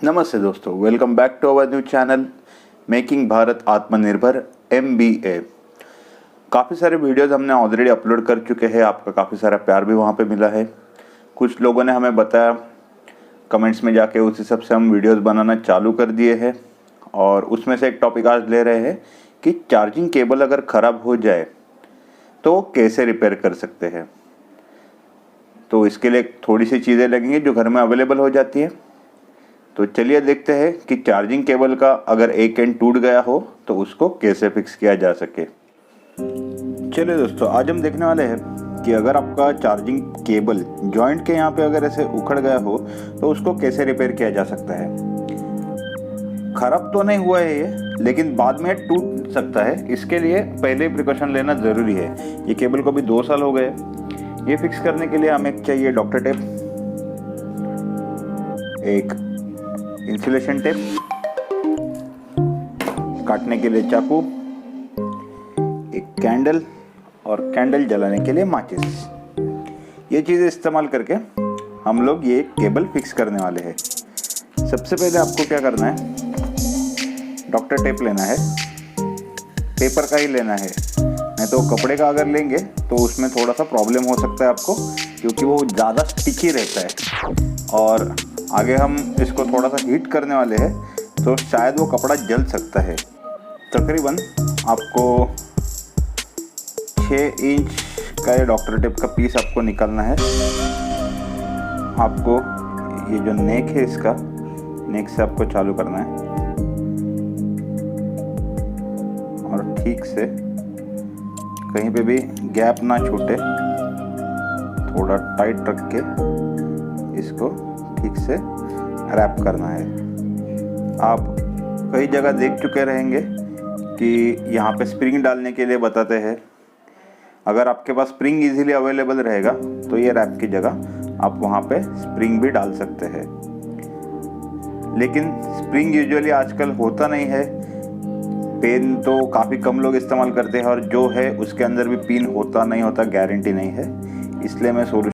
नमस्ते दोस्तों, welcome back to our new channel making Bharat Aatmanirbhar MBA। काफ़ी सारे वीडियोस हमने ऑलरेडी अपलोड कर चुके हैं। आपका काफ़ी सारा प्यार भी वहाँ पे मिला है। कुछ लोगों ने हमें बताया कमेंट्स में जाके, उस हिसाब से हम वीडियोस बनाना चालू कर दिए हैं। और उसमें से एक टॉपिक आज ले रहे हैं कि चार्जिंग केबल अगर ख़राब हो जाए तो कैसे रिपेयर कर सकते हैं। तो इसके लिए थोड़ी सी चीज़ें लगेंगी जो घर में अवेलेबल हो जाती है। तो चलिए देखते हैं कि चार्जिंग केबल का अगर एक एंड टूट गया हो तो उसको कैसे फिक्स किया जा सके। चलिए दोस्तों, आज हम देखने वाले हैं कि अगर आपका चार्जिंग केबल जॉइंट के यहाँ पे अगर ऐसे उखड़ गया हो तो उसको कैसे रिपेयर किया जा सकता है। खराब तो नहीं हुआ है ये, लेकिन बाद में टूट सकता है। इसके लिए पहले प्रिकॉशन लेना ज़रूरी है। ये केबल को भी 2 साल हो गए। ये फिक्स करने के लिए हमें चाहिए डॉक्टर टेप, एक इंसुलेशन टेप, काटने के लिए चाकू, एक कैंडल और कैंडल जलाने के लिए माचिस। ये चीज़ें इस्तेमाल करके हम लोग ये केबल फिक्स करने वाले हैं। सबसे पहले आपको क्या करना है, डॉक्टर टेप लेना है। पेपर का ही लेना है, नहीं तो कपड़े का अगर लेंगे तो उसमें थोड़ा सा प्रॉब्लम हो सकता है आपको, क्योंकि वो ज़्यादा स्टिकी रहता है। और आगे हम इसको थोड़ा सा हीट करने वाले हैं तो शायद वो कपड़ा जल सकता है। तकरीबन आपको 6 इंच का ये डॉक्टर टेप का पीस आपको निकालना है। आपको ये जो नेक है, इसका नेक से आपको चालू करना है और ठीक से कहीं पे भी गैप ना छूटे, थोड़ा टाइट रख के इसको ठीक से रैप करना है। आप कई जगह देख चुके रहेंगे कि यहाँ पे स्प्रिंग डालने के लिए बताते हैं। अगर आपके पास स्प्रिंग इजीली अवेलेबल रहेगा तो ये रैप की जगह आप वहाँ पे स्प्रिंग भी डाल सकते हैं, लेकिन स्प्रिंग यूजुअली आजकल होता नहीं है। पेन तो काफ़ी कम लोग इस्तेमाल करते हैं, और जो है उसके अंदर भी पिन होता नहीं होता गारंटी नहीं है। इसलिए मैं सोल्यूशन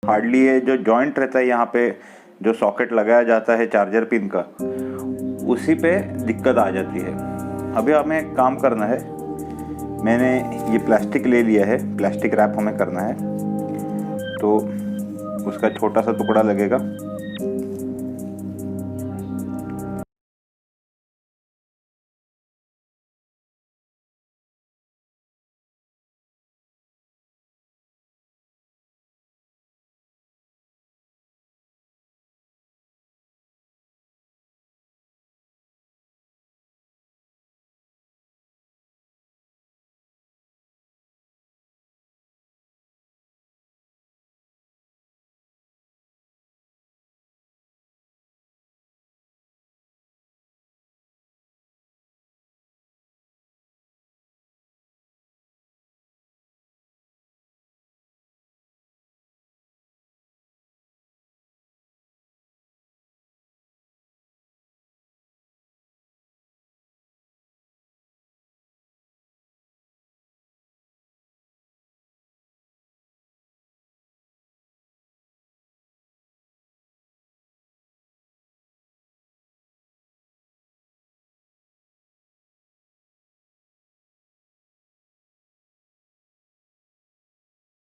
हार्डली ये जो जॉइंट रहता है, यहाँ पे जो सॉकेट लगाया जाता है चार्जर पिन का, उसी पे दिक्कत आ जाती है। अभी हमें एक काम करना है। मैंने ये प्लास्टिक ले लिया है, प्लास्टिक रैप हमें करना है। तो उसका छोटा सा टुकड़ा लगेगा,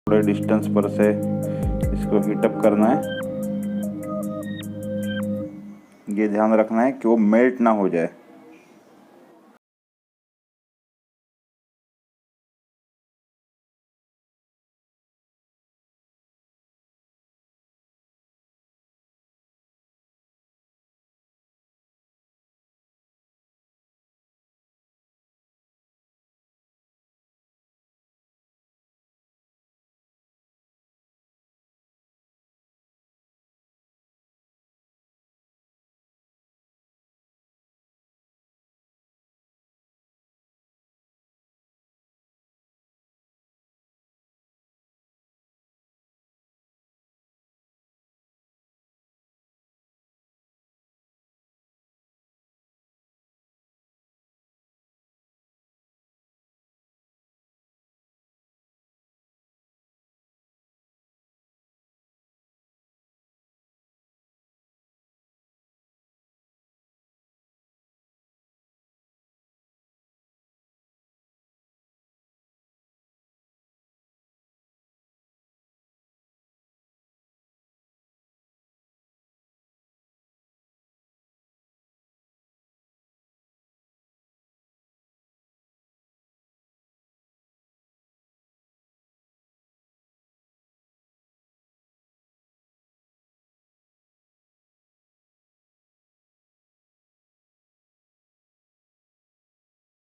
थोड़े डिस्टेंस पर से इसको हीटअप करना है। ये ध्यान रखना है कि वो मेल्ट ना हो जाए।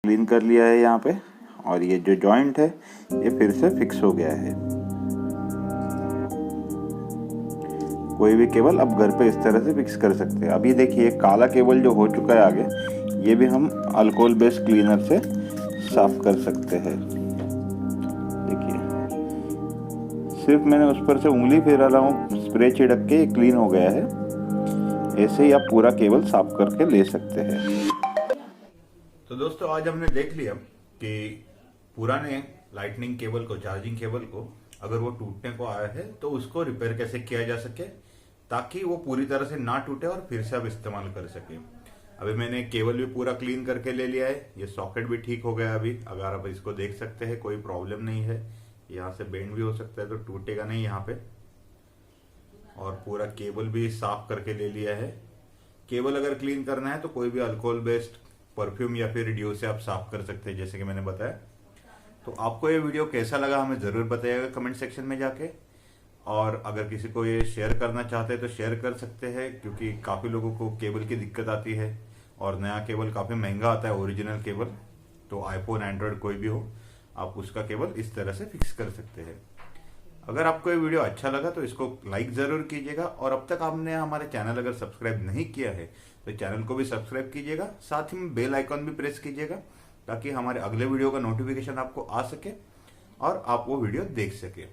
क्लीन कर लिया है यहाँ पे, और ये जो जॉइंट है ये फिर से फिक्स हो गया है। कोई भी केबल अब घर पे इस तरह से फिक्स कर सकते हैं। अब ये देखिए काला केबल जो हो चुका है आगे, ये भी हम अल्कोहल बेस्ड क्लीनर से साफ कर सकते हैं। देखिए सिर्फ मैंने उस पर से उंगली फेरा रहा हूँ, स्प्रे छिड़क के ये क्लीन हो गया है। ऐसे ही आप पूरा केबल साफ करके ले सकते हैं। तो दोस्तों आज हमने देख लिया कि पुराने लाइटनिंग केबल को, चार्जिंग केबल को अगर वो टूटने को आया है तो उसको रिपेयर कैसे किया जा सके ताकि वो पूरी तरह से ना टूटे और फिर से आप इस्तेमाल कर सके। अभी मैंने केबल भी पूरा क्लीन करके ले लिया है, ये सॉकेट भी ठीक हो गया अभी। अगर आप इसको देख सकते हैं कोई प्रॉब्लम नहीं है, यहाँ से बेंड भी हो सकता है तो टूटेगा नहीं यहाँ पे। और पूरा केबल भी साफ करके ले लिया है। केबल अगर क्लीन करना है तो कोई भी अल्कोहल बेस्ड परफ्यूम या फिर डिओ से आप साफ कर सकते हैं, जैसे कि मैंने बताया। तो आपको ये वीडियो कैसा लगा हमें ज़रूर बताइएगा कमेंट सेक्शन में जाके। और अगर किसी को ये शेयर करना चाहते हैं तो शेयर कर सकते हैं, क्योंकि काफ़ी लोगों को केबल की दिक्कत आती है और नया केबल काफ़ी महंगा आता है, ओरिजिनल केबल। तो आईफोन, एंड्रॉयड कोई भी हो, आप उसका केबल इस तरह से फिक्स कर सकते हैं। अगर आपको ये वीडियो अच्छा लगा तो इसको लाइक ज़रूर कीजिएगा, और अब तक आपने हमारे चैनल अगर सब्सक्राइब नहीं किया है तो चैनल को भी सब्सक्राइब कीजिएगा, साथ ही में बेल आइकॉन भी प्रेस कीजिएगा ताकि हमारे अगले वीडियो का नोटिफिकेशन आपको आ सके और आप वो वीडियो देख सके।